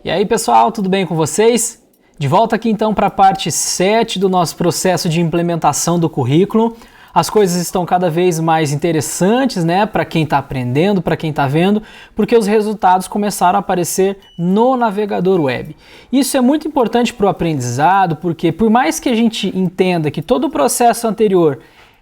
E aí pessoal, tudo bem com vocês? De volta aqui então para a parte 7 do nosso processo de implementação do currículo. As coisas estão cada vez mais interessantes, né, para quem está aprendendo, para quem está vendo, porque os resultados começaram a aparecer no navegador web. Isso é muito importante para o aprendizado, porque por mais que a gente entenda que todo o processo anterior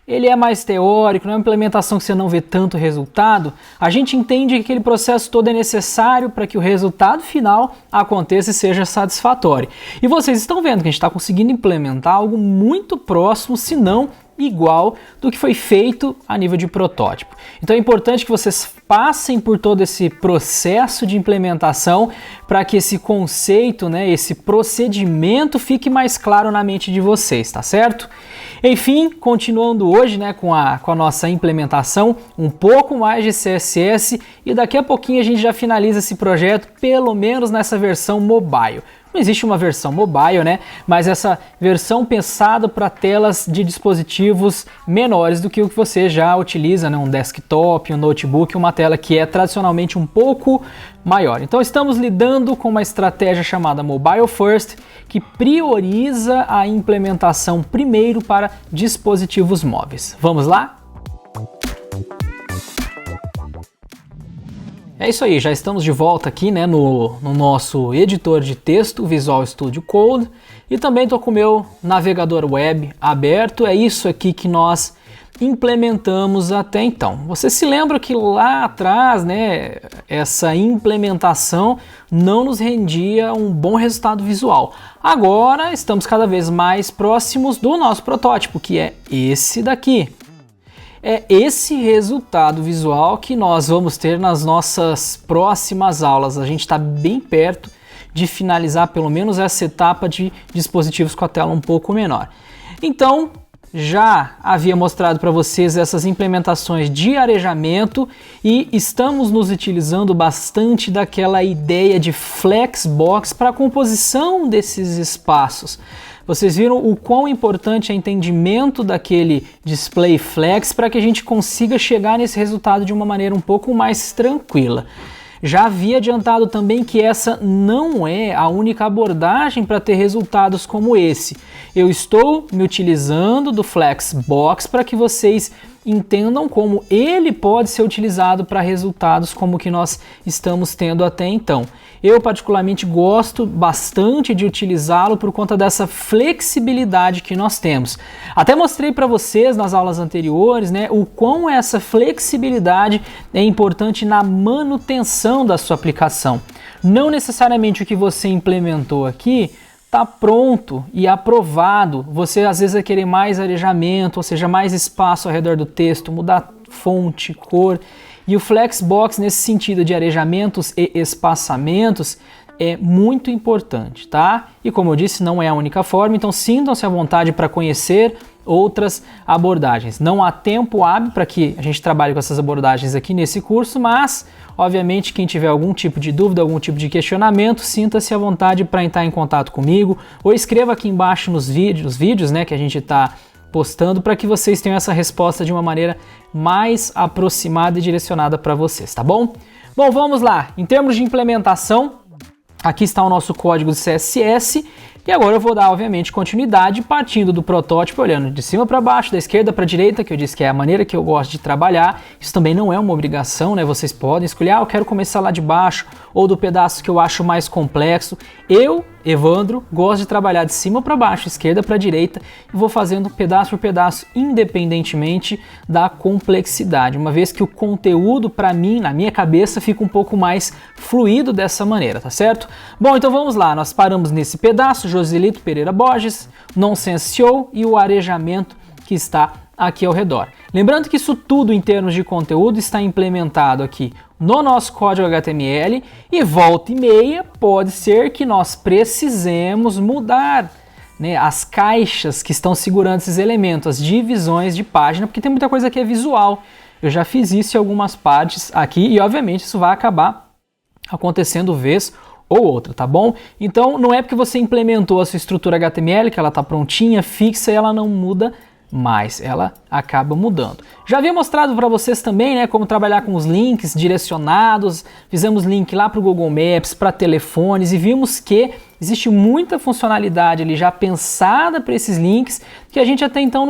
ele é mais teórico, não é uma implementação que você não vê tanto resultado, a gente entende que aquele processo todo é necessário para que o resultado final aconteça e seja satisfatório. E vocês estão vendo que a gente está conseguindo implementar algo muito próximo, se não igual do que foi feito a nível de protótipo. Então é importante que vocês passem por todo esse processo de implementação para que esse conceito, né, esse procedimento fique mais claro na mente de vocês, tá certo? Enfim, continuando hoje, né, com a nossa implementação, um pouco mais de CSS e daqui a pouquinho a gente já finaliza esse projeto, pelo menos nessa versão mobile. Não existe uma versão mobile, né? Mas essa versão pensada para telas de dispositivos menores do que o que você já utiliza, né? Um desktop, um notebook, uma tela que é tradicionalmente um pouco maior. Então estamos lidando com uma estratégia chamada Mobile First, que prioriza a implementação primeiro para dispositivos móveis. Vamos lá? É isso aí, já estamos de volta aqui, né, no nosso editor de texto, Visual Studio Code, e também estou com o meu navegador web aberto. É isso aqui que nós implementamos até então. Você se lembra que lá atrás, né, essa implementação não nos rendia um bom resultado visual. Agora estamos cada vez mais próximos do nosso protótipo, que é esse daqui. É esse resultado visual que nós vamos ter nas nossas próximas aulas. A gente está bem perto de finalizar pelo menos essa etapa de dispositivos com a tela um pouco menor. Então, já havia mostrado para vocês essas implementações de arejamento e estamos nos utilizando bastante daquela ideia de flexbox para a composição desses espaços. Vocês viram o quão importante é o entendimento daquele display flex para que a gente consiga chegar nesse resultado de uma maneira um pouco mais tranquila. Já havia adiantado também que essa não é a única abordagem para ter resultados como esse. Eu estou me utilizando do Flexbox para que vocês entendam como ele pode ser utilizado para resultados como o que nós estamos tendo até então. Eu particularmente gosto bastante de utilizá-lo por conta dessa flexibilidade que nós temos. Até mostrei para vocês nas aulas anteriores, né, o quão essa flexibilidade é importante na manutenção da sua aplicação. Não necessariamente o que você implementou aqui está pronto e aprovado. Você às vezes vai querer mais arejamento, ou seja, mais espaço ao redor do texto, mudar fonte, cor. E o Flexbox, nesse sentido de arejamentos e espaçamentos, é muito importante, tá? E como eu disse, não é a única forma, então sintam-se à vontade para conhecer outras abordagens. Não há tempo hábil para que a gente trabalhe com essas abordagens aqui nesse curso, mas, obviamente, quem tiver algum tipo de dúvida, algum tipo de questionamento, sinta-se à vontade para entrar em contato comigo ou escreva aqui embaixo nos vídeos, né, que a gente está postando para que vocês tenham essa resposta de uma maneira mais aproximada e direcionada para vocês, tá bom? Bom, vamos lá. Em termos de implementação, aqui está o nosso código de CSS e agora eu vou dar, obviamente, continuidade partindo do protótipo, olhando de cima para baixo, da esquerda para a direita, que eu disse que é a maneira que eu gosto de trabalhar. Isso também não é uma obrigação, né? Vocês podem escolher, eu quero começar lá de baixo ou do pedaço que eu acho mais complexo. Eu, Evandro, gosto de trabalhar de cima para baixo, esquerda para direita e vou fazendo pedaço por pedaço, independentemente da complexidade, uma vez que o conteúdo, para mim, na minha cabeça, fica um pouco mais fluido dessa maneira, tá certo? Bom, então vamos lá, nós paramos nesse pedaço, Joselito Pereira Borges, Nonsense Show e o arejamento que está aqui ao redor. Lembrando que isso tudo em termos de conteúdo está implementado aqui no nosso código HTML e volta e meia pode ser que nós precisemos mudar, né, as caixas que estão segurando esses elementos, as divisões de página, porque tem muita coisa que é visual. Eu já fiz isso em algumas partes aqui e obviamente isso vai acabar acontecendo vez ou outra, tá bom? Então não é porque você implementou a sua estrutura HTML que ela está prontinha, fixa e ela não muda mais ela acaba mudando. Já havia mostrado para vocês também, né, como trabalhar com os links direcionados. Fizemos link lá para o Google Maps, para telefones e vimos que existe muita funcionalidade ali já pensada para esses links que a gente até então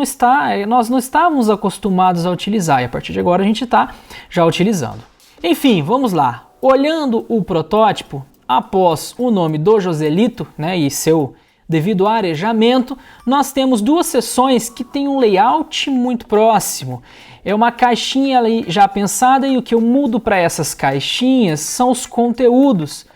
nós não estávamos acostumados a utilizar e a partir de agora a gente está já utilizando. Enfim, vamos lá. Olhando o protótipo, após o nome do Joselito, né, e seu devido arejamento, nós temos duas seções que têm um layout muito próximo. É uma caixinha ali já pensada e o que eu mudo para essas caixinhas são os conteúdos.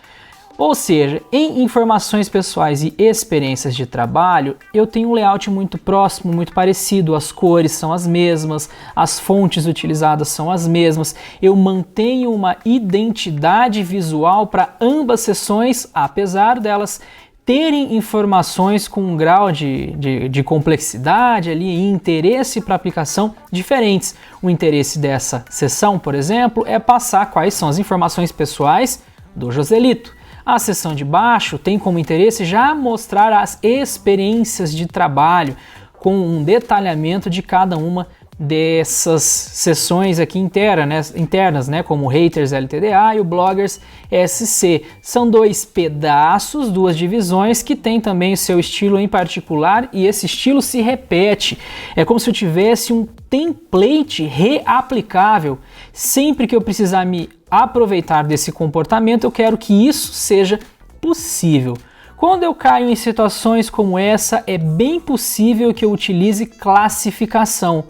Ou seja, em informações pessoais e experiências de trabalho, eu tenho um layout muito próximo, muito parecido, as cores são as mesmas, as fontes utilizadas são as mesmas, eu mantenho uma identidade visual para ambas seções, apesar delas terem informações com um grau de complexidade ali e interesse para aplicação diferentes. O interesse dessa seção, por exemplo, é passar quais são as informações pessoais do Joselito. A seção de baixo tem como interesse já mostrar as experiências de trabalho com um detalhamento de cada uma dessas seções aqui internas, né, como o Haters LTDA e o Bloggers SC. São dois pedaços, duas divisões que tem também o seu estilo em particular e esse estilo se repete. É como se eu tivesse um template reaplicável. Sempre que eu precisar me aproveitar desse comportamento, eu quero que isso seja possível. Quando eu caio em situações como essa, é bem possível que eu utilize classificação,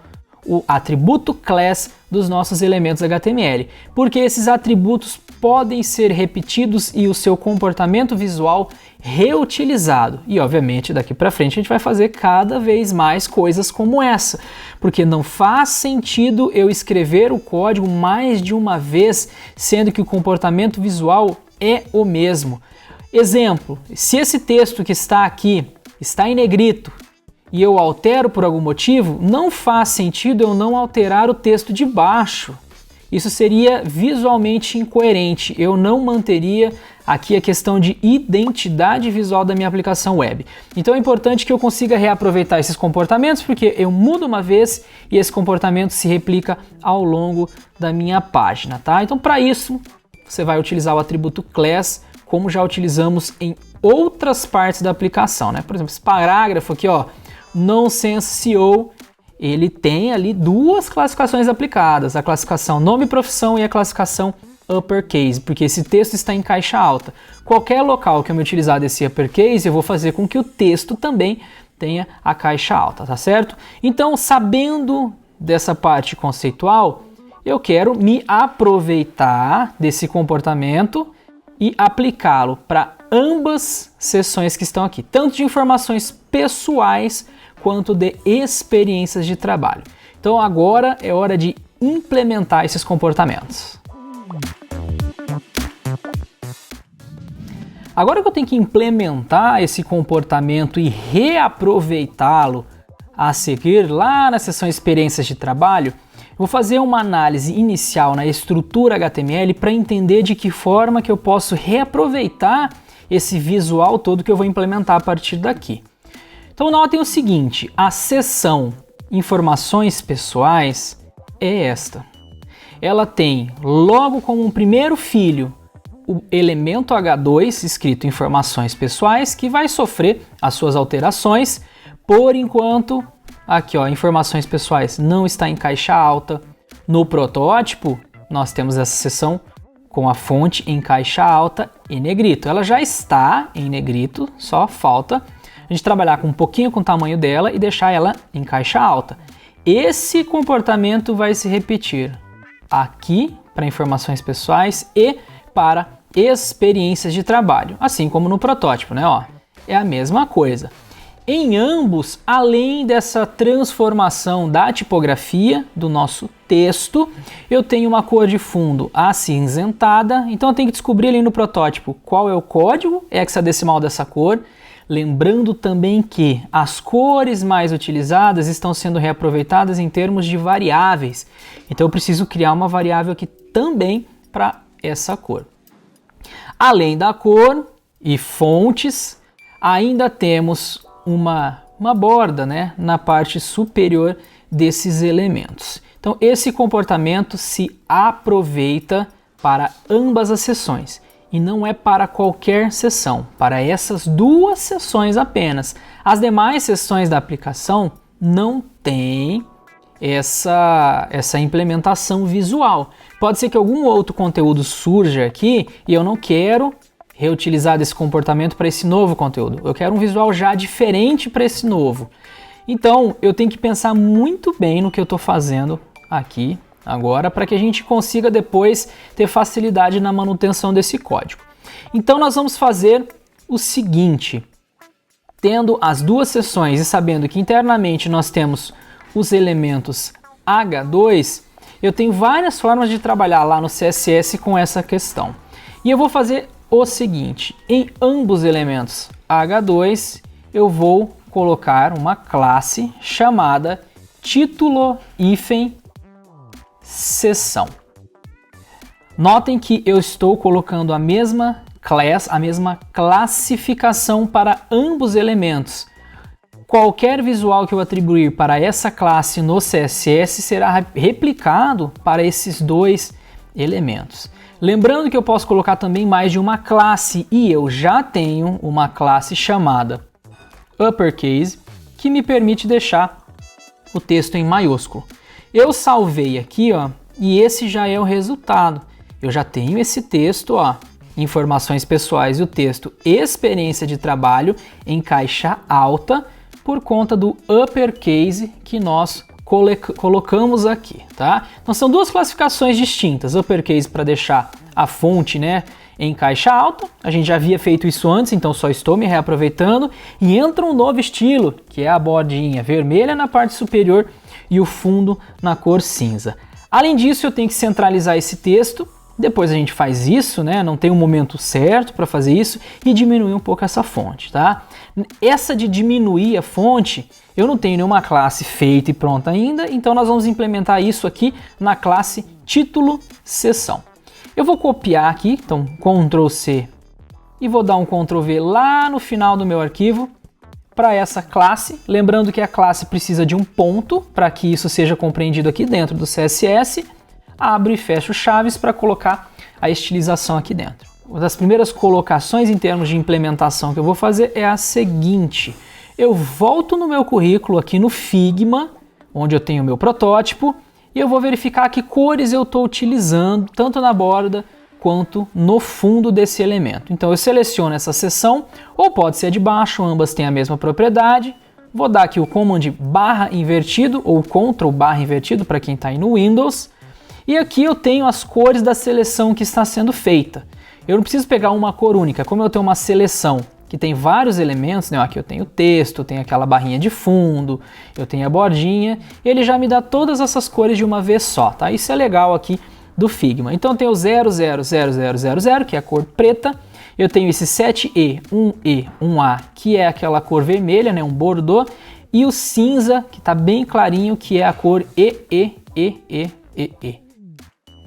o atributo class dos nossos elementos HTML, porque esses atributos podem ser repetidos e o seu comportamento visual reutilizado. E obviamente daqui para frente a gente vai fazer cada vez mais coisas como essa, porque não faz sentido eu escrever o código mais de uma vez, sendo que o comportamento visual é o mesmo. Exemplo, se esse texto que está aqui está em negrito, e eu altero por algum motivo, não faz sentido eu não alterar o texto de baixo. Isso seria visualmente incoerente. Eu não manteria aqui a questão de identidade visual da minha aplicação web. Então é importante que eu consiga reaproveitar esses comportamentos, porque eu mudo uma vez e esse comportamento se replica ao longo da minha página, tá? Então para isso, você vai utilizar o atributo class, como já utilizamos em outras partes da aplicação, né? Por exemplo, esse parágrafo aqui, ó, Nonsense SEO, ele tem ali duas classificações aplicadas, a classificação nome e profissão e a classificação uppercase, porque esse texto está em caixa alta. Qualquer local que eu me utilizar desse uppercase, eu vou fazer com que o texto também tenha a caixa alta, tá certo? Então, sabendo dessa parte conceitual, eu quero me aproveitar desse comportamento e aplicá-lo para ambas seções que estão aqui, tanto de informações pessoais quanto de experiências de trabalho. Então agora é hora de implementar esses comportamentos. Agora que eu tenho que implementar esse comportamento e reaproveitá-lo a seguir lá na seção experiências de trabalho, eu vou fazer uma análise inicial na estrutura HTML para entender de que forma que eu posso reaproveitar esse visual todo que eu vou implementar a partir daqui. Então notem o seguinte, a seção informações pessoais é esta. Ela tem logo como um primeiro filho o elemento H2 escrito informações pessoais que vai sofrer as suas alterações. Por enquanto, aqui ó, informações pessoais não está em caixa alta. No protótipo nós temos essa seção com a fonte em caixa alta e negrito. Ela já está em negrito, só falta a gente trabalhar com um pouquinho com o tamanho dela e deixar ela em caixa alta. Esse comportamento vai se repetir aqui para informações pessoais e para experiências de trabalho, assim como no protótipo, né? Ó, é a mesma coisa. Em ambos, além dessa transformação da tipografia do nosso texto, eu tenho uma cor de fundo acinzentada, então eu tenho que descobrir ali no protótipo qual é o código hexadecimal dessa cor. Lembrando também que as cores mais utilizadas estão sendo reaproveitadas em termos de variáveis. Então eu preciso criar uma variável aqui também para essa cor. Além da cor e fontes, ainda temos uma uma borda, né, na parte superior desses elementos. Então esse comportamento se aproveita para ambas as seções e não é para qualquer seção, para essas duas seções apenas. As demais seções da aplicação não têm essa implementação visual. Pode ser que algum outro conteúdo surja aqui e eu não quero reutilizar desse comportamento para esse novo conteúdo. Eu quero um visual já diferente para esse novo. Então eu tenho que pensar muito bem no que eu estou fazendo aqui agora para que a gente consiga depois ter facilidade na manutenção desse código. Então nós vamos fazer o seguinte, tendo as duas seções e sabendo que internamente nós temos os elementos H2, eu tenho várias formas de trabalhar lá no CSS com essa questão. E eu vou fazer o seguinte, em ambos os elementos H2 eu vou colocar uma classe chamada título-seção. Notem que eu estou colocando a mesma class, a mesma classificação para ambos os elementos. Qualquer visual que eu atribuir para essa classe no CSS será replicado para esses dois elementos. Lembrando que eu posso colocar também mais de uma classe e eu já tenho uma classe chamada uppercase que me permite deixar o texto em maiúsculo. Eu salvei aqui, ó, e esse já é o resultado. Eu já tenho esse texto, ó, informações pessoais e o texto experiência de trabalho em caixa alta por conta do uppercase que nós colocamos aqui, tá? Então são duas classificações distintas, uppercase para deixar a fonte, né, em caixa alta, a gente já havia feito isso antes, então só estou me reaproveitando, e entra um novo estilo, que é a bordinha vermelha na parte superior e o fundo na cor cinza. Além disso, eu tenho que centralizar esse texto, depois a gente faz isso, né, não tem um momento certo para fazer isso, e diminuir um pouco essa fonte, tá? Essa de diminuir a fonte, eu não tenho nenhuma classe feita e pronta ainda, então nós vamos implementar isso aqui na classe título-seção. Eu vou copiar aqui, então Ctrl C e vou dar um Ctrl V lá no final do meu arquivo para essa classe, lembrando que a classe precisa de um ponto para que isso seja compreendido aqui dentro do CSS, abro e fecho chaves para colocar a estilização aqui dentro. Uma das primeiras colocações em termos de implementação que eu vou fazer é a seguinte, eu volto no meu currículo aqui no Figma, onde eu tenho o meu protótipo, e eu vou verificar que cores eu estou utilizando, tanto na borda quanto no fundo desse elemento. Então eu seleciono essa seção, ou pode ser a de baixo, ambas têm a mesma propriedade. Vou dar aqui o Command barra invertido, ou Ctrl barra invertido para quem está aí no Windows. E aqui eu tenho as cores da seleção que está sendo feita. Eu não preciso pegar uma cor única, como eu tenho uma seleção que tem vários elementos, né? Aqui eu tenho o texto, eu tenho aquela barrinha de fundo, eu tenho a bordinha, ele já me dá todas essas cores de uma vez só, tá? Isso é legal aqui do Figma. Então eu tenho o 000000, que é a cor preta, eu tenho esse 7E, 1E, 1A, que é aquela cor vermelha, né? Um bordô, e o cinza, que está bem clarinho, que é a cor EE.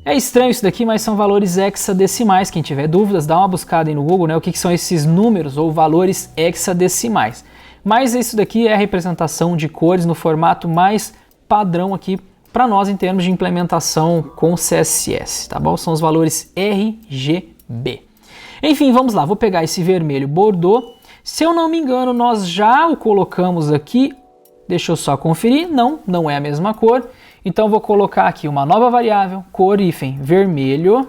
É estranho isso daqui, mas são valores hexadecimais. Quem tiver dúvidas, dá uma buscada aí no Google, né? O que são esses números ou valores hexadecimais. Mas isso daqui é a representação de cores no formato mais padrão aqui para nós em termos de implementação com CSS, tá bom? São os valores RGB. Enfim, vamos lá. Vou pegar esse vermelho bordô. Se eu não me engano, nós já o colocamos aqui. Deixa eu só conferir. Não é a mesma cor. Então vou colocar aqui uma nova variável, cor hífen vermelho,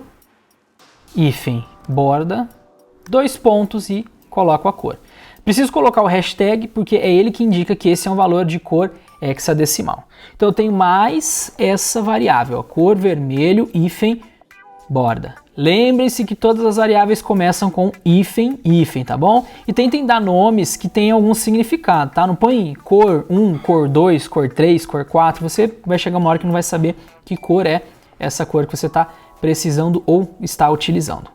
hífen borda, 2 pontos e coloco a cor. Preciso colocar o hashtag porque é ele que indica que esse é um valor de cor hexadecimal. Então eu tenho mais essa variável, a cor vermelho, hífen borda. Lembrem-se que todas as variáveis começam com hífen, tá bom? E tentem dar nomes que tenham algum significado, tá? Não põe cor 1, cor 2, cor 3, cor 4, você vai chegar uma hora que não vai saber que cor é essa cor que você está precisando ou está utilizando.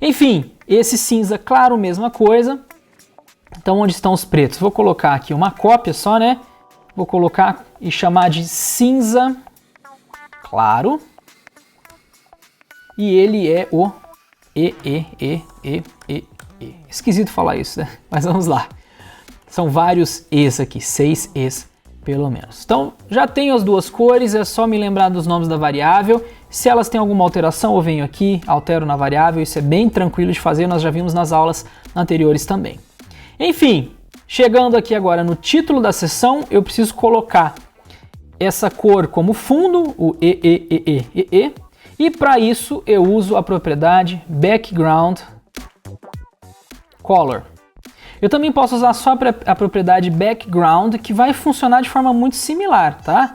Enfim, esse cinza claro, mesma coisa. Então onde estão os pretos? Vou colocar aqui uma cópia só, né? Vou colocar e chamar de cinza claro. E ele é o EE. Esquisito falar isso, né? Mas vamos lá. São vários E's aqui, 6 E's pelo menos. Então já tenho as duas cores, é só me lembrar dos nomes da variável. Se elas têm alguma alteração, eu venho aqui, altero na variável, isso é bem tranquilo de fazer, nós já vimos nas aulas anteriores também. Enfim, chegando aqui agora no título da sessão, eu preciso colocar essa cor como fundo, o E, e para isso eu uso a propriedade Background Color. Eu também posso usar só a propriedade Background, que vai funcionar de forma muito similar, tá?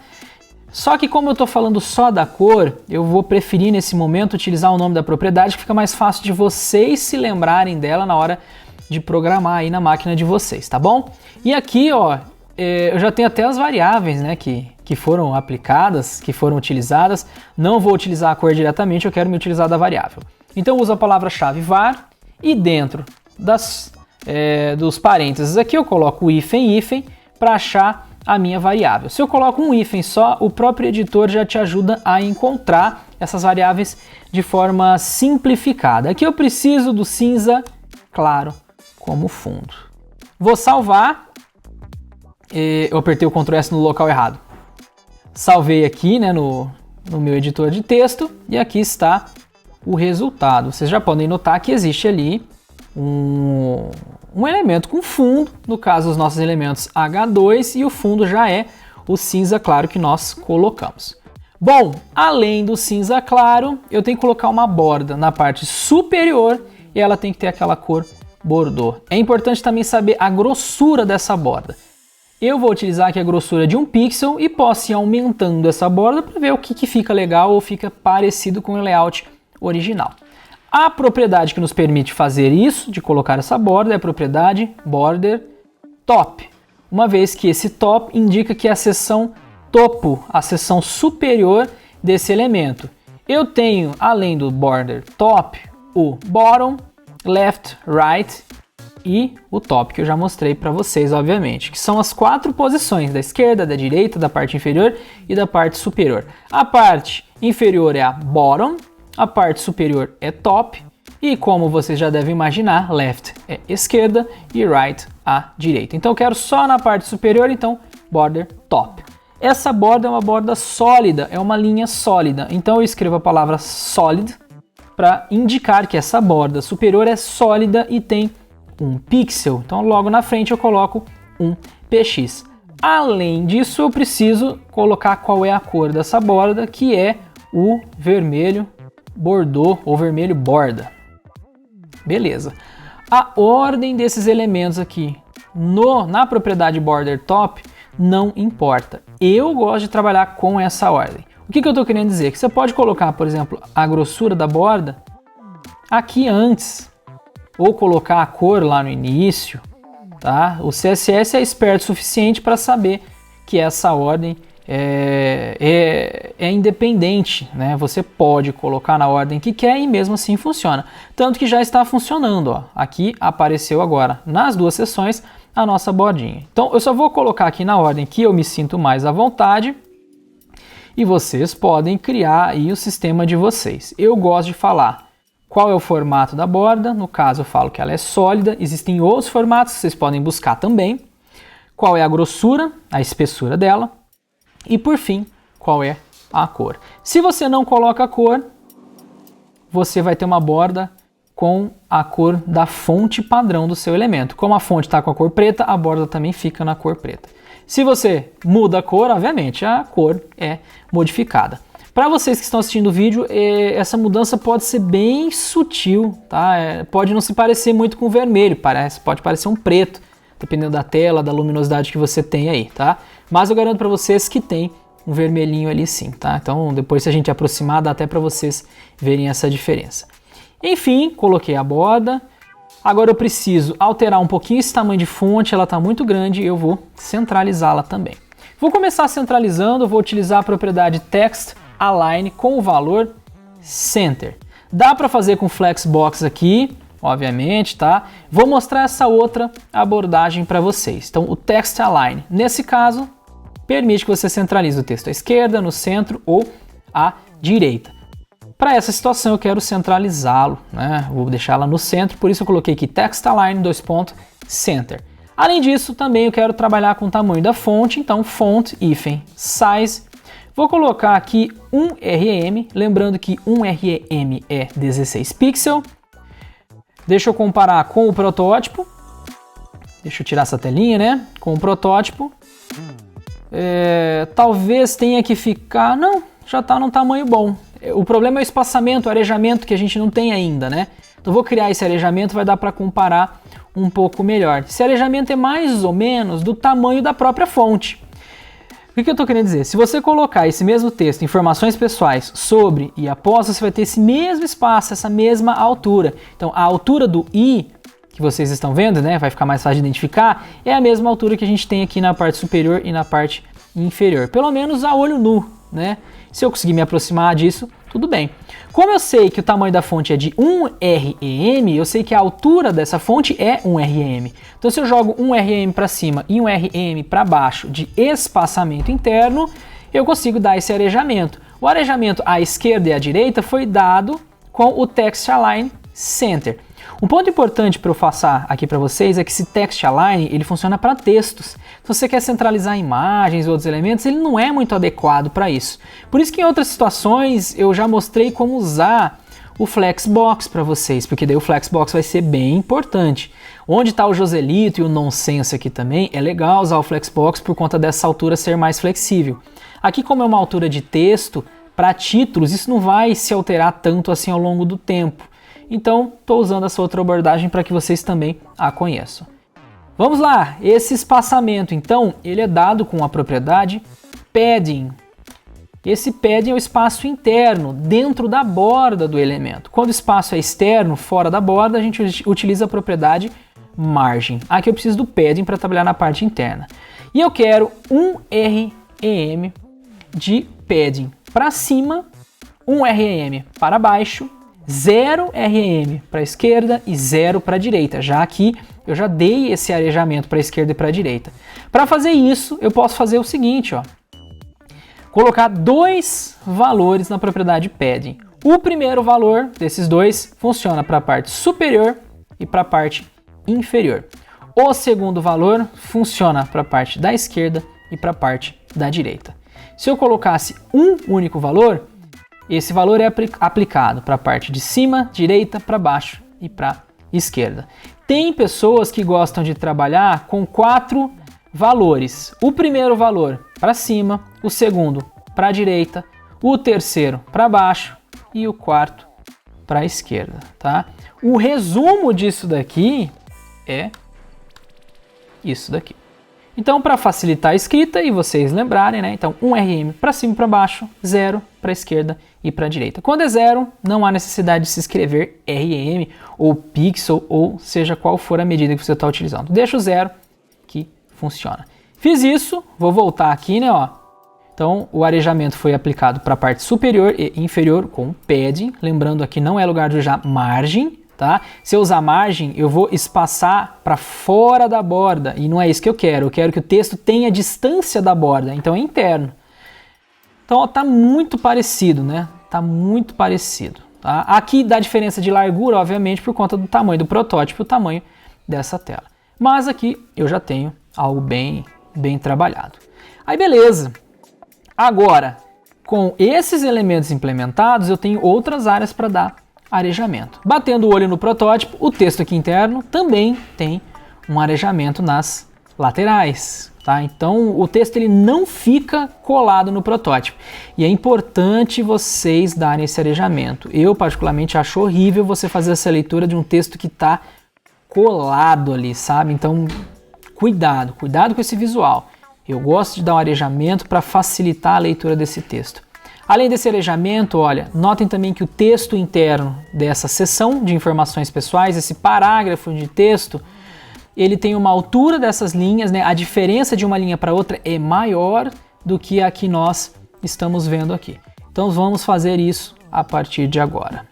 Só que como eu estou falando só da cor, eu vou preferir nesse momento utilizar o nome da propriedade, que fica mais fácil de vocês se lembrarem dela na hora de programar aí na máquina de vocês, tá bom? E aqui, ó, eu já tenho até as variáveis, né, que foram aplicadas, que foram utilizadas. Não vou utilizar a cor diretamente, eu quero me utilizar da variável. Então eu uso a palavra-chave var e dentro dos parênteses aqui eu coloco o hífen para achar a minha variável. Se eu coloco um hífen só, o próprio editor já te ajuda a encontrar essas variáveis de forma simplificada. Aqui eu preciso do cinza claro como fundo. Vou salvar. Eu apertei o Ctrl S no local errado. Salvei aqui, né, no meu editor de texto e aqui está o resultado. Vocês já podem notar que existe ali um elemento com fundo, no caso os nossos elementos H2, e o fundo já é o cinza claro que nós colocamos. Bom, além do cinza claro, eu tenho que colocar uma borda na parte superior e ela tem que ter aquela cor bordô. É importante também saber a grossura dessa borda. Eu vou utilizar aqui a grossura de 1 pixel e posso ir aumentando essa borda para ver o que fica legal ou fica parecido com o layout original. A propriedade que nos permite fazer isso, de colocar essa borda, é a propriedade border top. Uma vez que esse top indica que é a seção topo, a seção superior desse elemento. Eu tenho, além do border top, o bottom, left, right e o top, que eu já mostrei para vocês, obviamente, que são as 4 posições, da esquerda, da direita, da parte inferior e da parte superior. A parte inferior é a bottom, a parte superior é top, e como vocês já devem imaginar, left é esquerda e right a direita. Então eu quero só na parte superior, então border top. Essa borda é uma borda sólida, é uma linha sólida, então eu escrevo a palavra solid para indicar que essa borda superior é sólida e tem 1 pixel. Então logo na frente eu coloco um px. Além disso, eu preciso colocar qual é a cor dessa borda, que é o vermelho bordô ou vermelho borda. Beleza. A ordem desses elementos aqui na propriedade border top não importa. Eu gosto de trabalhar com essa ordem. O que eu estou querendo dizer? Que você pode colocar, por exemplo, a grossura da borda aqui antes, ou colocar a cor lá no início, tá? O CSS é esperto o suficiente para saber que essa ordem é independente, né? Você pode colocar na ordem que quer e mesmo assim funciona. Tanto que já está funcionando, ó. Aqui apareceu agora, nas 2 seções, a nossa bordinha. Então eu só vou colocar aqui na ordem que eu me sinto mais à vontade e vocês podem criar aí o sistema de vocês. Eu gosto de falar qual é o formato da borda, no caso eu falo que ela é sólida, existem outros formatos que vocês podem buscar também. Qual é a grossura, a espessura dela e por fim, qual é a cor. Se você não coloca a cor, você vai ter uma borda com a cor da fonte padrão do seu elemento. Como a fonte está com a cor preta, a borda também fica na cor preta. Se você muda a cor, obviamente, a cor é modificada. Para vocês que estão assistindo o vídeo, essa mudança pode ser bem sutil, tá? Pode não se parecer muito com o vermelho, pode parecer um preto, dependendo da tela, da luminosidade que você tem aí, tá? Mas eu garanto para vocês que tem um vermelhinho ali sim, tá? Então depois se a gente aproximar, dá até para vocês verem essa diferença. Enfim, coloquei a borda. Agora eu preciso alterar um pouquinho esse tamanho de fonte, ela está muito grande e eu vou centralizá-la também. Vou começar centralizando, vou utilizar a propriedade text align com o valor center. Dá para fazer com flexbox aqui, obviamente, tá? Vou mostrar essa outra abordagem para vocês. Então o text align, nesse caso, permite que você centralize o texto à esquerda, no centro ou à direita. Para essa situação eu quero centralizá-lo, né? Vou deixá-la no centro, por isso eu coloquei aqui text align, center. Além disso, também eu quero trabalhar com o tamanho da fonte, então font-size. Vou colocar aqui 1 rem, lembrando que 1 rem é 16 pixels. Deixa eu comparar com o protótipo. Deixa eu tirar essa telinha, né? Com o protótipo. Talvez tenha que ficar... Não, já está num tamanho bom. O problema é o espaçamento, o arejamento que a gente não tem ainda, né? Então vou criar esse arejamento, vai dar para comparar um pouco melhor. Esse arejamento é mais ou menos do tamanho da própria fonte. O que eu estou querendo dizer? Se você colocar esse mesmo texto, informações pessoais, sobre e após, você vai ter esse mesmo espaço, essa mesma altura. Então a altura do I, que vocês estão vendo, né, vai ficar mais fácil de identificar, é a mesma altura que a gente tem aqui na parte superior e na parte inferior. Pelo menos a olho nu, né? Se eu conseguir me aproximar disso, tudo bem. Como eu sei que o tamanho da fonte é de 1 rem, eu sei que a altura dessa fonte é 1 rem. Então se eu jogo 1 rem para cima e 1 rem para baixo de espaçamento interno, eu consigo dar esse arejamento. O arejamento à esquerda e à direita foi dado com o Text Align Center. Um ponto importante para eu passar aqui para vocês é que esse Text Align ele funciona para textos. Se você quer centralizar imagens ou outros elementos, ele não é muito adequado para isso. Por isso que em outras situações eu já mostrei como usar o Flexbox para vocês, porque daí o Flexbox vai ser bem importante. Onde está o Joselito e o Nonsense aqui também, é legal usar o Flexbox por conta dessa altura ser mais flexível. Aqui, como é uma altura de texto, para títulos, isso não vai se alterar tanto assim ao longo do tempo. Então, estou usando essa outra abordagem para que vocês também a conheçam. Vamos lá, esse espaçamento, então, ele é dado com a propriedade padding. Esse padding é o espaço interno, dentro da borda do elemento. Quando o espaço é externo, fora da borda, a gente utiliza a propriedade margin. Aqui eu preciso do padding para trabalhar na parte interna. E eu quero 1 rem de padding para cima, 1 rem para baixo, 0 rem para a esquerda e 0 para a direita, já que eu já dei esse arejamento para a esquerda e para a direita. Para fazer isso, eu posso fazer o seguinte, ó, colocar dois valores na propriedade padding. O primeiro valor desses dois funciona para a parte superior e para a parte inferior. O segundo valor funciona para a parte da esquerda e para a parte da direita. Se eu colocasse um único valor, esse valor é aplicado para a parte de cima, direita, para baixo e para esquerda. Tem pessoas que gostam de trabalhar com 4 valores. O primeiro valor para cima, o segundo para a direita, o terceiro para baixo e o quarto para a esquerda, tá? O resumo disso daqui é isso daqui. Então, para facilitar a escrita e vocês lembrarem, né? Então, 1 rem para cima e para baixo, 0 para a esquerda e para a direita. Quando é 0, não há necessidade de se escrever rem ou pixel ou seja qual for a medida que você está utilizando. Deixa o 0 que funciona. Fiz isso, vou voltar aqui, né? Ó. Então, o arejamento foi aplicado para a parte superior e inferior com padding. Lembrando aqui, não é lugar de usar margem. Tá? Se eu usar margem, eu vou espaçar para fora da borda e não é isso que eu quero. Eu quero que o texto tenha distância da borda, então é interno. Então está muito parecido, né? Está muito parecido. Tá? Aqui dá diferença de largura, obviamente, por conta do tamanho do protótipo e o tamanho dessa tela. Mas aqui eu já tenho algo bem trabalhado. Aí beleza. Agora, com esses elementos implementados, eu tenho outras áreas para dar arejamento. Batendo o olho no protótipo, o texto aqui interno também tem um arejamento nas laterais, tá? Então o texto ele não fica colado no protótipo e é importante vocês darem esse arejamento. Eu particularmente acho horrível você fazer essa leitura de um texto que está colado ali, sabe? Então cuidado com esse visual. Eu gosto de dar um arejamento para facilitar a leitura desse texto. Além desse arejamento, olha, notem também que o texto interno dessa seção de informações pessoais, esse parágrafo de texto, ele tem uma altura dessas linhas, né? A diferença de uma linha para outra é maior do que a que nós estamos vendo aqui. Então vamos fazer isso a partir de agora.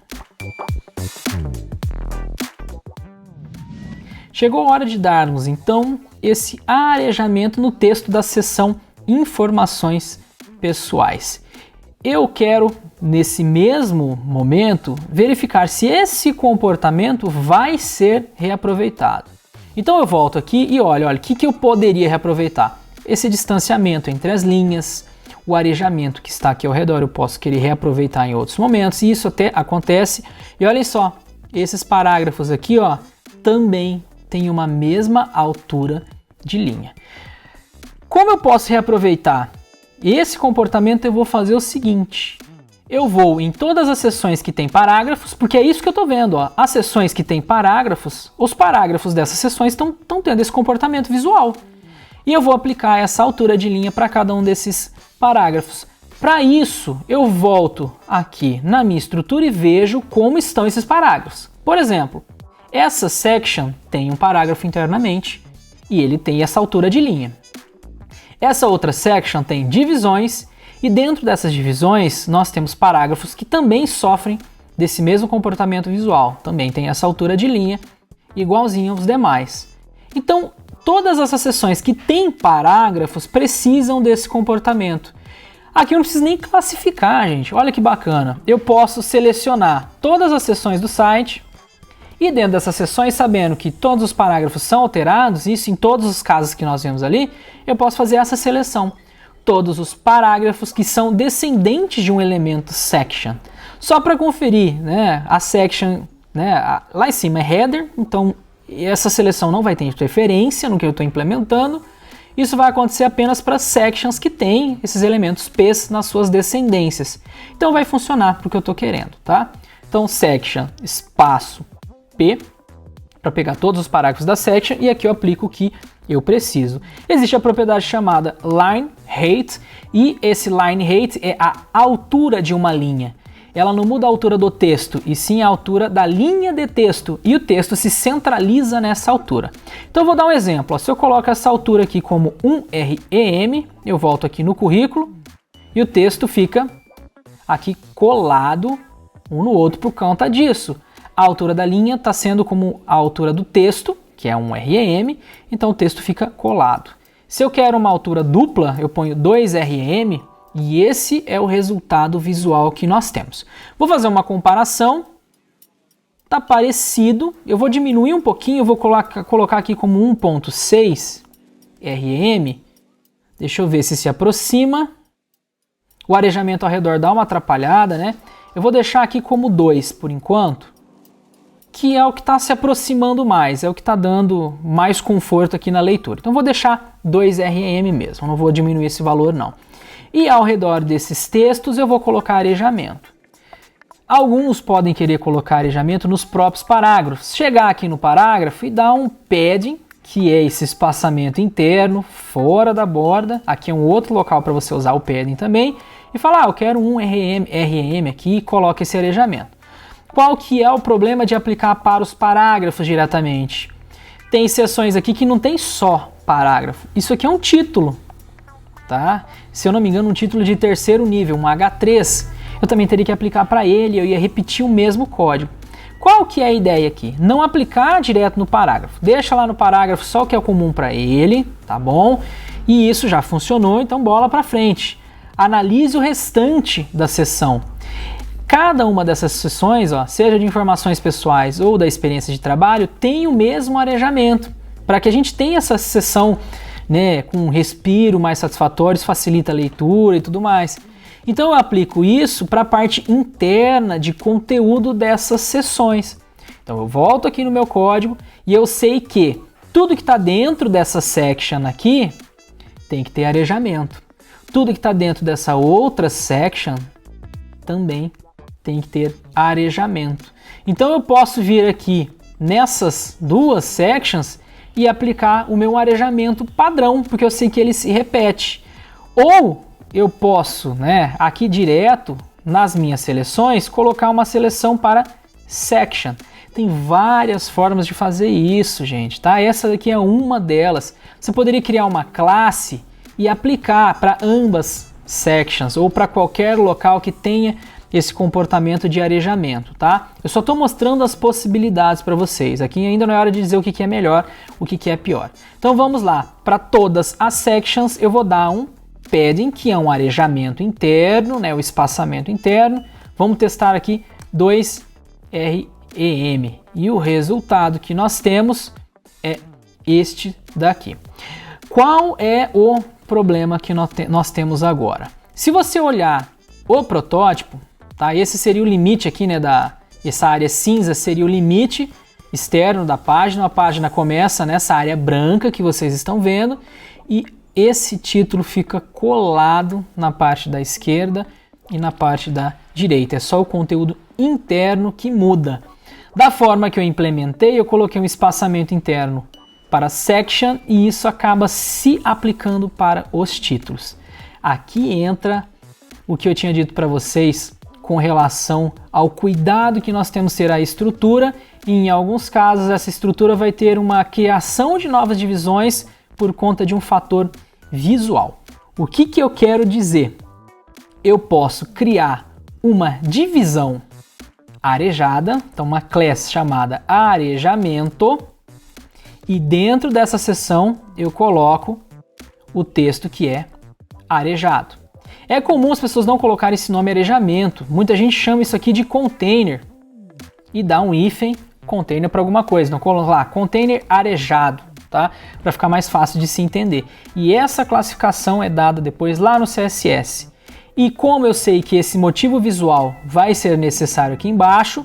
Chegou a hora de darmos, então, esse arejamento no texto da seção Informações Pessoais. Eu quero, nesse mesmo momento, verificar se esse comportamento vai ser reaproveitado. Então eu volto aqui e olho, o que eu poderia reaproveitar? Esse distanciamento entre as linhas, o arejamento que está aqui ao redor, eu posso querer reaproveitar em outros momentos, e isso até acontece. E olhem só, esses parágrafos aqui, ó, também têm uma mesma altura de linha. Como eu posso reaproveitar esse comportamento? Eu vou fazer o seguinte: eu vou em todas as seções que tem parágrafos, porque é isso que eu estou vendo, ó, as seções que tem parágrafos, os parágrafos dessas seções estão tendo esse comportamento visual. E eu vou aplicar essa altura de linha para cada um desses parágrafos. Para isso, eu volto aqui na minha estrutura e vejo como estão esses parágrafos. Por exemplo, essa section tem um parágrafo internamente e ele tem essa altura de linha. Essa outra section tem divisões e dentro dessas divisões nós temos parágrafos que também sofrem desse mesmo comportamento visual. Também tem essa altura de linha igualzinho aos demais. Então, todas essas seções que têm parágrafos precisam desse comportamento. Aqui eu não preciso nem classificar, gente. Olha que bacana. Eu posso selecionar todas as seções do site e dentro dessas seções, sabendo que todos os parágrafos são alterados, isso em todos os casos que nós vemos ali, eu posso fazer essa seleção. Todos os parágrafos que são descendentes de um elemento section. Só para conferir, né? A section, né? Lá em cima é header, então essa seleção não vai ter interferência no que eu estou implementando. Isso vai acontecer apenas para sections que têm esses elementos P nas suas descendências. Então vai funcionar para o que eu estou querendo, tá? Então section, espaço, P, para pegar todos os parágrafos da section, e aqui eu aplico o que eu preciso. Existe a propriedade chamada line height, e esse line height é a altura de uma linha. Ela não muda a altura do texto, e sim a altura da linha de texto, e o texto se centraliza nessa altura. Então eu vou dar um exemplo. Se eu coloco essa altura aqui como 1 REM, eu volto aqui no currículo, e o texto fica aqui colado um no outro por conta disso. A altura da linha está sendo como a altura do texto, que é 1 REM, então o texto fica colado. Se eu quero uma altura dupla, eu ponho 2 REM, e esse é o resultado visual que nós temos. Vou fazer uma comparação. Tá parecido. Eu vou diminuir um pouquinho, eu vou colocar aqui como 1.6 REM. Deixa eu ver se aproxima. O arejamento ao redor dá uma atrapalhada, né? Eu vou deixar aqui como 2 por enquanto, que é o que está se aproximando mais, é o que está dando mais conforto aqui na leitura. Então vou deixar 2 REM mesmo, não vou diminuir esse valor não. E ao redor desses textos eu vou colocar arejamento. Alguns podem querer colocar arejamento nos próprios parágrafos. Chegar aqui no parágrafo e dar um padding, que é esse espaçamento interno, fora da borda. Aqui é um outro local para você usar o padding também. E falar, eu quero 1 REM aqui e coloca esse arejamento. Qual que é o problema de aplicar para os parágrafos diretamente? Tem seções aqui que não tem só parágrafo. Isso aqui é um título. Tá? Se eu não me engano, um título de terceiro nível, um H3, eu também teria que aplicar para ele, eu ia repetir o mesmo código. Qual que é a ideia aqui? Não aplicar direto no parágrafo. Deixa lá no parágrafo só o que é comum para ele, tá bom? E isso já funcionou, então bola para frente. Analise o restante da seção. Cada uma dessas seções, ó, seja de informações pessoais ou da experiência de trabalho, tem o mesmo arejamento. Para que a gente tenha essa seção, né, com um respiro mais satisfatório, isso facilita a leitura e tudo mais. Então eu aplico isso para a parte interna de conteúdo dessas seções. Então eu volto aqui no meu código e eu sei que tudo que está dentro dessa section aqui tem que ter arejamento. Tudo que está dentro dessa outra section também tem que ter arejamento. Então eu posso vir aqui nessas duas sections e aplicar o meu arejamento padrão, porque eu sei que ele se repete. Ou eu posso, né, aqui direto nas minhas seleções, colocar uma seleção para section. Tem várias formas de fazer isso, gente, tá? Essa daqui é uma delas. Você poderia criar uma classe e aplicar para ambas sections ou para qualquer local que tenha esse comportamento de arejamento, tá? Eu só estou mostrando as possibilidades para vocês. Aqui ainda não é hora de dizer o que é melhor, o que é pior. Então vamos lá. Para todas as sections eu vou dar um padding, que é um arejamento interno, né? O espaçamento interno. Vamos testar aqui 2 REM. E o resultado que nós temos é este daqui. Qual é o problema que nós temos agora? Se você olhar o protótipo, tá? Esse seria o limite aqui, né, essa área cinza seria o limite externo da página. A página começa nessa área branca que vocês estão vendo e esse título fica colado na parte da esquerda e na parte da direita. É só o conteúdo interno que muda. Da forma que eu implementei, eu coloquei um espaçamento interno para section e isso acaba se aplicando para os títulos. Aqui entra o que eu tinha dito para vocês com relação ao cuidado que nós temos que ter a estrutura, e em alguns casos essa estrutura vai ter uma criação de novas divisões por conta de um fator visual. O que eu quero dizer? Eu posso criar uma divisão arejada, então uma classe chamada arejamento, e dentro dessa seção eu coloco o texto que é arejado. É comum as pessoas não colocarem esse nome arejamento, muita gente chama isso aqui de container e dá um hífen container para alguma coisa, então coloca lá container arejado, tá? Para ficar mais fácil de se entender. E essa classificação é dada depois lá no CSS. E como eu sei que esse motivo visual vai ser necessário aqui embaixo,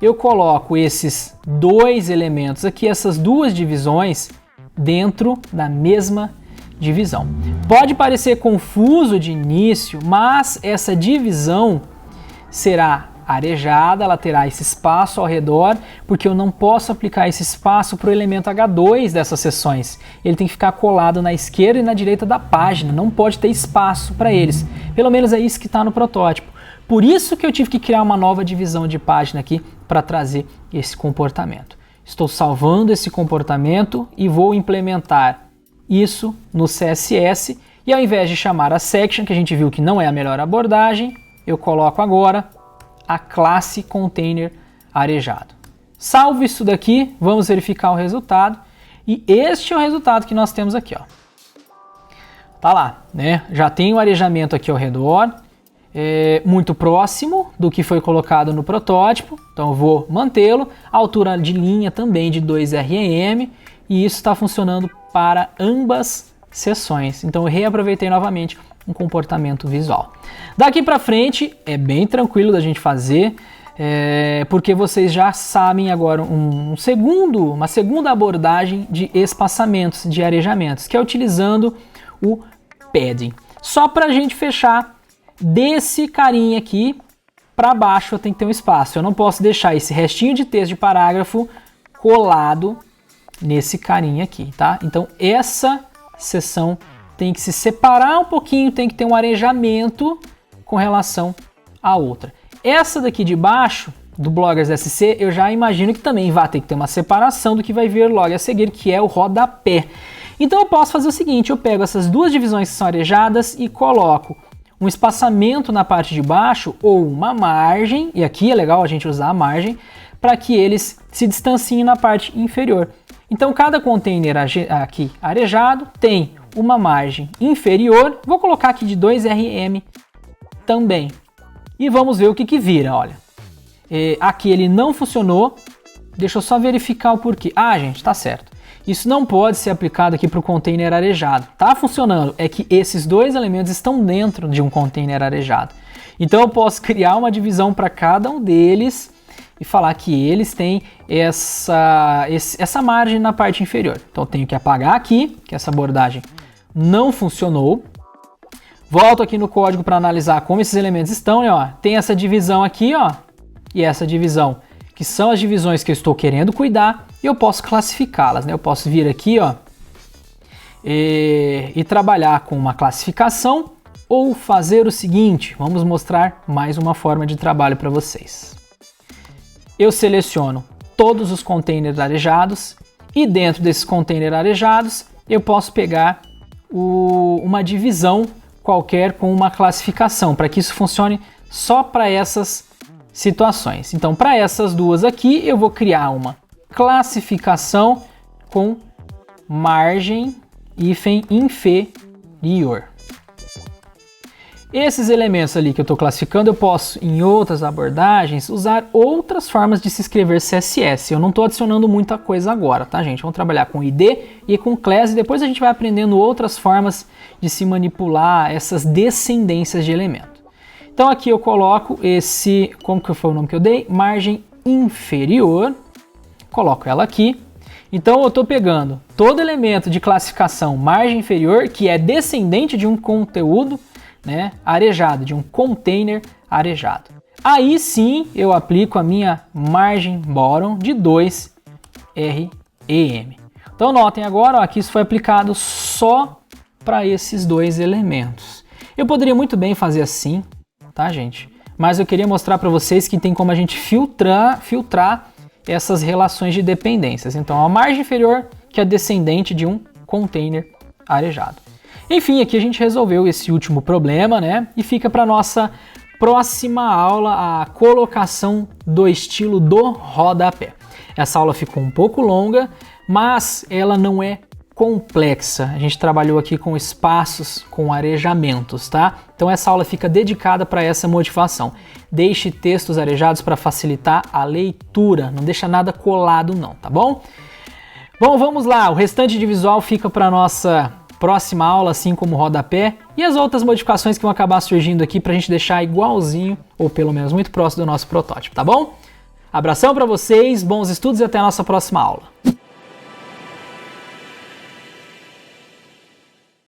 eu coloco esses dois elementos aqui, essas duas divisões, dentro da mesma divisão. Pode parecer confuso de início, mas essa divisão será arejada, ela terá esse espaço ao redor, porque eu não posso aplicar esse espaço para o elemento H2 dessas seções. Ele tem que ficar colado na esquerda e na direita da página, não pode ter espaço para eles. Pelo menos é isso que está no protótipo. Por isso que eu tive que criar uma nova divisão de página aqui para trazer esse comportamento. Estou salvando esse comportamento e vou implementar isso no CSS, e ao invés de chamar a section, que a gente viu que não é a melhor abordagem, eu coloco agora a classe container arejado. Salvo isso daqui, vamos verificar o resultado, e este é o resultado que nós temos aqui, ó. Tá lá, né? Já tem o arejamento aqui ao redor, muito próximo do que foi colocado no protótipo, então eu vou mantê-lo. A altura de linha também de 2 rem, e isso está funcionando para ambas seções. Então eu reaproveitei novamente um comportamento visual. Daqui para frente é bem tranquilo da gente fazer, porque vocês já sabem agora uma segunda abordagem de espaçamentos, de arejamentos, que é utilizando o padding. Só para a gente fechar, desse carinha aqui para baixo eu tenho que ter um espaço. Eu não posso deixar esse restinho de texto de parágrafo colado nesse carinha aqui, tá? Então essa seção tem que se separar um pouquinho, tem que ter um arejamento com relação à outra. Essa daqui de baixo, do Bloggers SC, eu já imagino que também vai ter que ter uma separação do que vai vir logo a seguir, que é o rodapé. Então eu posso fazer o seguinte, eu pego essas duas divisões que são arejadas e coloco um espaçamento na parte de baixo ou uma margem, e aqui é legal a gente usar a margem, para que eles se distanciem na parte inferior. Então cada container aqui arejado tem uma margem inferior, vou colocar aqui de 2 rem também. E vamos ver o que vira, olha. Aqui ele não funcionou, deixa eu só verificar o porquê. Ah, gente, tá certo. Isso não pode ser aplicado aqui para o container arejado. Tá funcionando, é que esses dois elementos estão dentro de um container arejado. Então eu posso criar uma divisão para cada um deles e falar que eles têm essa margem na parte inferior. Então eu tenho que apagar aqui, que essa abordagem não funcionou. Volto aqui no código para analisar como esses elementos estão, e ó, tem essa divisão aqui, ó, e essa divisão, que são as divisões que eu estou querendo cuidar, e eu posso classificá-las, né? Eu posso vir aqui, ó, e trabalhar com uma classificação, ou fazer o seguinte, vamos mostrar mais uma forma de trabalho para vocês. Eu seleciono todos os containers arejados, e dentro desses containers arejados, eu posso pegar uma divisão qualquer com uma classificação, para que isso funcione só para essas situações. Então, para essas duas aqui, eu vou criar uma classificação com margem hífen inferior. Esses elementos ali que eu estou classificando, eu posso, em outras abordagens, usar outras formas de se escrever CSS. Eu não estou adicionando muita coisa agora, tá, gente? Vamos trabalhar com ID e com class, e depois a gente vai aprendendo outras formas de se manipular essas descendências de elemento. Então aqui eu coloco esse, como que foi o nome que eu dei? Margem inferior. Coloco ela aqui. Então eu estou pegando todo elemento de classificação margem inferior, que é descendente de um conteúdo, né, arejado, de um container arejado. Aí sim eu aplico a minha margem bottom de 2 REM. Então notem agora ó, que isso foi aplicado só para esses dois elementos. Eu poderia muito bem fazer assim, tá, gente? Mas eu queria mostrar para vocês que tem como a gente filtrar essas relações de dependências. Então a margem inferior, que é descendente de um container arejado. Enfim, aqui a gente resolveu esse último problema, né? E fica para nossa próxima aula a colocação do estilo do rodapé. Essa aula ficou um pouco longa, mas ela não é complexa. A gente trabalhou aqui com espaços, com arejamentos, tá? Então essa aula fica dedicada para essa motivação. Deixe textos arejados para facilitar a leitura, não deixa nada colado não, tá bom? Bom, vamos lá, o restante de visual fica para nossa próxima aula, assim como o rodapé e as outras modificações que vão acabar surgindo aqui para a gente deixar igualzinho, ou pelo menos muito próximo do nosso protótipo, tá bom? Abração para vocês, bons estudos e até a nossa próxima aula.